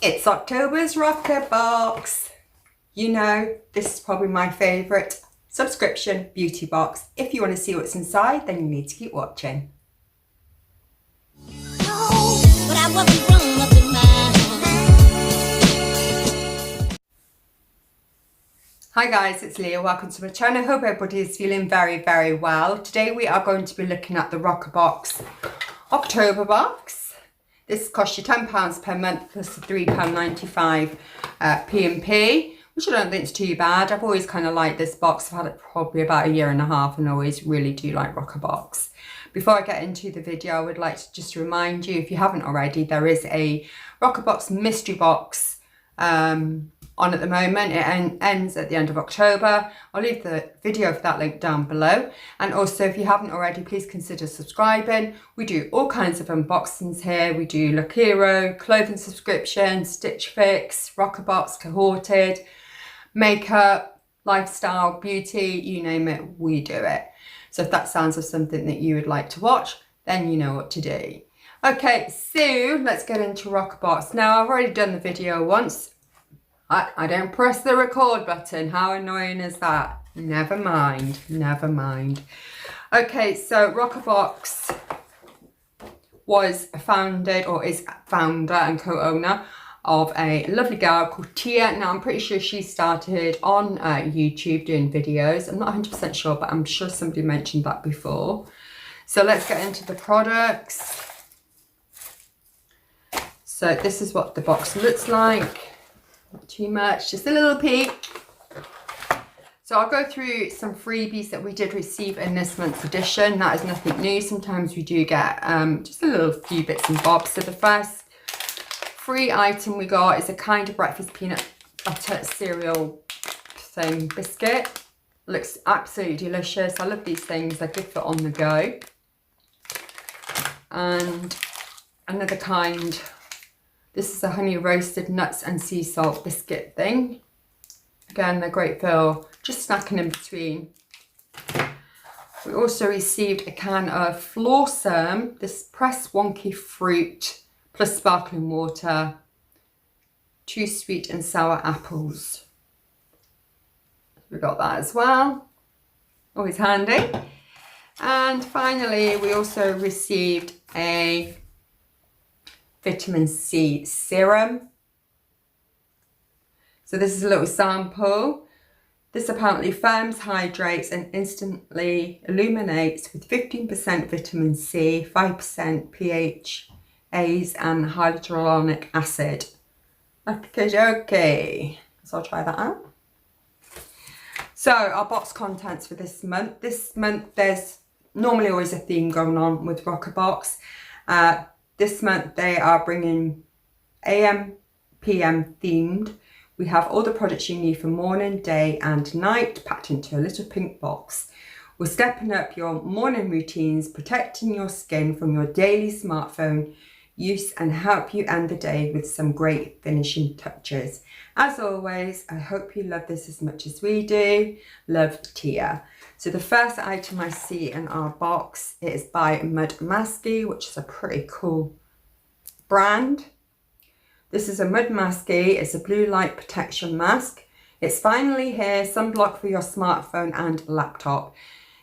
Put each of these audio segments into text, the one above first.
It's October's Roccabox. You know, this is probably my favourite subscription beauty box. If you want to see what's inside, then you need to keep watching. Hi guys, it's Leah. Welcome to my channel. Hope everybody is feeling very well. Today we are going to be looking at the Roccabox October box. This costs you £10 per month plus the £3.95 P&P, which I don't think is too bad. I've always kind of liked this box. I've had it probably about a year and a half and always really do like Roccabox. Before I get into the video, I would like to just remind you, if you haven't already, there is a Roccabox mystery box on at the moment. It ends at the end of October. I'll leave the video for that link down below. And also, if you haven't already, please consider subscribing. We do all kinds of unboxings here. We do Look Hero, clothing subscription, Stitch Fix, Roccabox, Cohorted, makeup, lifestyle, beauty, you name it, we do it. So if that sounds of something that you would like to watch, then you know what to do. Okay, so let's get into Roccabox. Now, I've already done the video once. I don't press the record button. How annoying is that? Never mind, never mind. Okay, so Roccabox was founded, or is founder and co-owner of a lovely girl called Tia. Now, I'm pretty sure she started on YouTube doing videos. I'm not 100% sure, but I'm sure somebody mentioned that before. So let's get into the products. So this is what the box looks like. Not too much, just a little peek. So I'll go through some freebies that we did receive in this month's edition. That is nothing new. Sometimes we do get just a little few bits and bobs. So the first free item we got is a kind of breakfast peanut butter cereal thing biscuit. Looks absolutely delicious. I love these things. They're good for on the go. And another kind. This is a honey roasted nuts and sea salt biscuit thing. Again, they're great for just snacking in between. We also received a can of Flawsome, this pressed wonky fruit plus sparkling water, 2 sweet and sour apples. We got that as well. Always handy. And finally, we also received a vitamin C serum. So this is a little sample. This apparently firms, hydrates and instantly illuminates with 15% vitamin C, 5% PHAs and hyaluronic acid. Okay, so I'll try that out. So our box contents for this month. This month there's normally always a theme going on with Roccabox. This month they are bringing AM, PM themed. We have all the products you need for morning, day and night packed into a little pink box. We're stepping up your morning routines, protecting your skin from your daily smartphone use and help you end the day with some great finishing touches. As always, I hope you love this as much as we do. Love, Tia. So the first item I see in our box is by Mudmasky, which is a pretty cool brand. This is a Mudmasky. It's a blue light protection mask. It's finally here, sunblock for your smartphone and laptop.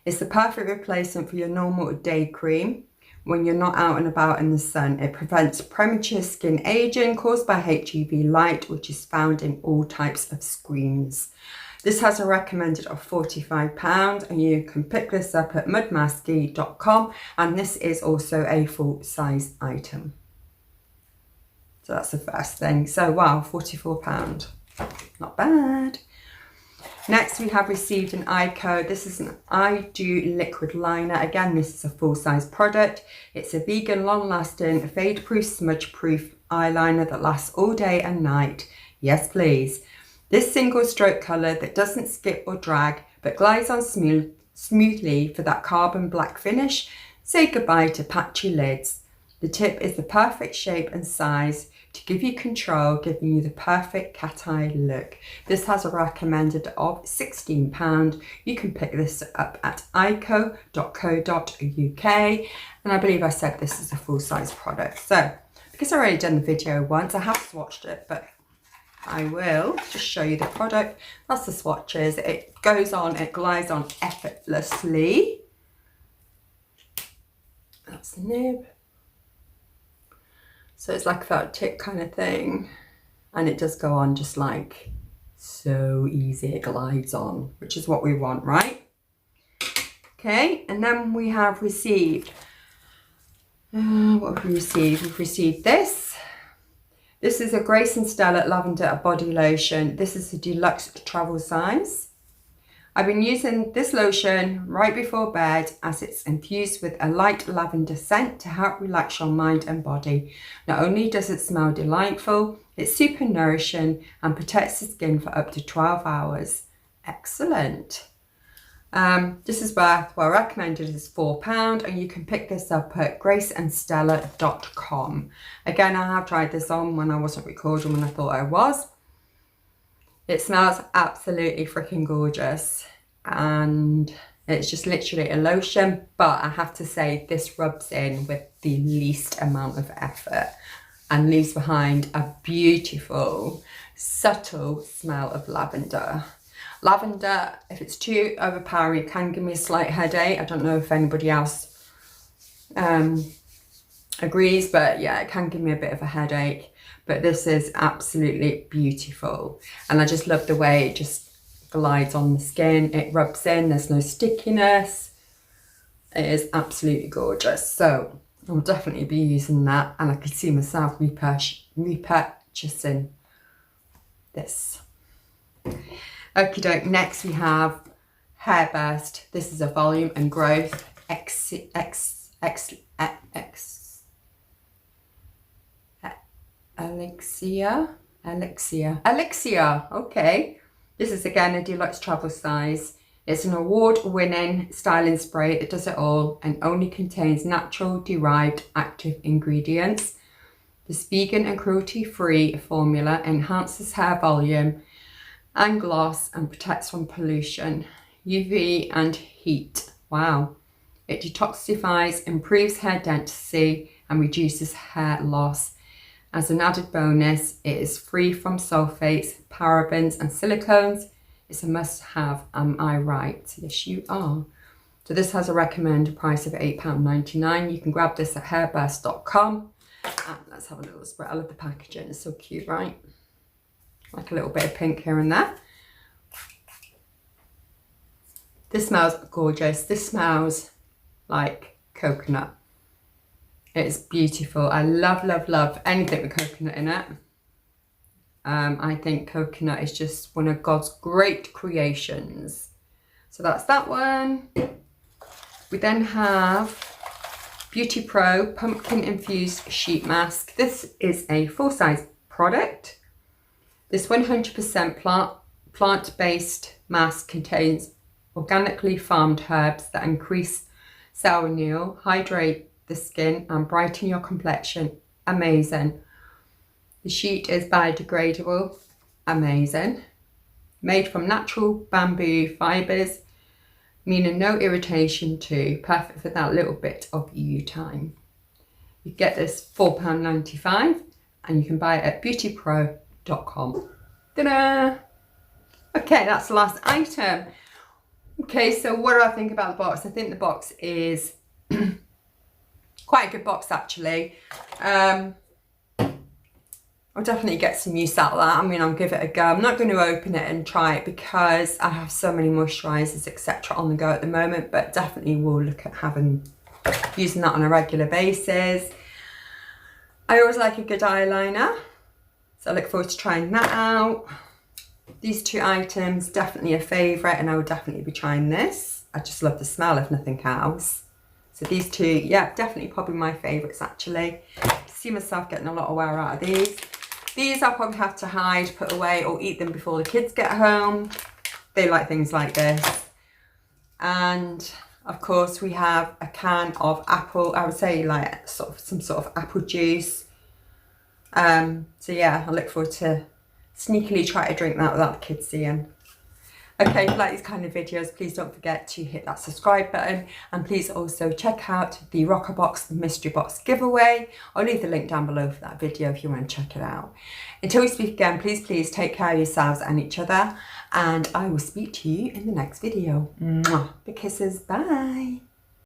It's the perfect replacement for your normal day cream when you're not out and about in the sun. It prevents premature skin aging caused by HUV light, which is found in all types of screens. This has a recommended of £45 and you can pick this up at mudmasky.com, and this is also a full size item. So that's the first thing. So wow, £44. Not bad. Next we have received an eye code. This is an I Do liquid liner. Again, this is a full size product. It's a vegan, long lasting, fade proof, smudge proof eyeliner that lasts all day and night. Yes, please. This single stroke colour that doesn't skip or drag, but glides on smoothly for that carbon black finish. Say goodbye to patchy lids. The tip is the perfect shape and size to give you control, giving you the perfect cat eye look. This has a recommended of £16. You can pick this up at ico.co.uk, and I believe I said this is a full size product. So I guess I already done the video once. I have swatched it, but I will just show you the product. That's the swatches. It goes on, it glides on effortlessly. That's the nib. So it's like that tip kind of thing. And it does go on just like so easy. It glides on, which is what we want, right? Okay, and then we have received, what have we received? We've received this. This is a Grayson Stella Lavender Body Lotion. This is the deluxe travel size. I've been using this lotion right before bed as it's infused with a light lavender scent to help relax your mind and body. Not only does it smell delightful, it's super nourishing and protects the skin for up to 12 hours. Excellent. This is worth, well, recommended is £4, and you can pick this up at graceandstella.com. Again, I have tried this on when I wasn't recording when I thought I was. It smells absolutely freaking gorgeous, and it's just literally a lotion, but I have to say this rubs in with the least amount of effort and leaves behind a beautiful, subtle smell of lavender. Lavender, if it's too overpowering, it can give me a slight headache. I don't know if anybody else agrees, but yeah, it can give me a bit of a headache. But this is absolutely beautiful. And I just love the way it just glides on the skin. It rubs in, there's no stickiness. It is absolutely gorgeous. So I'll definitely be using that. And I can see myself repurchasing this. Okie doke, next we have Hair Burst. This is a volume and growth elixir. Okay, this is again a deluxe travel size. It's an award-winning styling spray that does it all and only contains natural derived active ingredients. This vegan and cruelty-free formula enhances hair volume and gloss and protects from pollution, UV and heat. Wow. It detoxifies, improves hair density and reduces hair loss. As an added bonus, it is free from sulfates, parabens and silicones. It's a must-have, am I right? Yes, you are. So this has a recommended price of £8.99. You can grab this at hairburst.com. And let's have a little spread. I love the packaging, it's so cute, right? Like a little bit of pink here and there. This smells gorgeous. This smells like coconut. It's beautiful. I love, love, love anything with coconut in it. I think coconut is just one of God's great creations. So that's that one. We then have Beauty Pro Pumpkin Infused Sheet Mask. This is a full-size product. This 100% plant-based mask contains organically farmed herbs that increase cell renewal, hydrate the skin and brighten your complexion. Amazing. The sheet is biodegradable. Amazing. Made from natural bamboo fibres, meaning no irritation too. Perfect for that little bit of you time. You get this £4.95 and you can buy it at beautypro.com. Ta-da! Okay, that's the last item. Okay, so what do I think about the box? I think the box is quite a good box actually. I'll definitely get some use out of that. I mean, I'll give it a go. I'm not going to open it and try it because I have so many moisturisers, etc. on the go at the moment, but definitely will look at using that on a regular basis. I always like a good eyeliner, so I look forward to trying that out. These two items, definitely a favourite, and I would definitely be trying this. I just love the smell if nothing else. So these two, yeah, definitely probably my favourites actually. I see myself getting a lot of wear out of these. These I'll probably have to hide, put away or eat them before the kids get home. They like things like this. And of course we have a can of apple, I would say like some sort of apple juice. So yeah, I look forward to sneakily try to drink that without the kids seeing. Okay, if you like these kind of videos, please don't forget to hit that subscribe button, and please also check out the Roccabox mystery box giveaway. I'll leave the link down below for that video if you want to check it out. Until we speak again, please take care of yourselves and each other, and I will speak to you in the next video. Mwah. Big kisses, bye.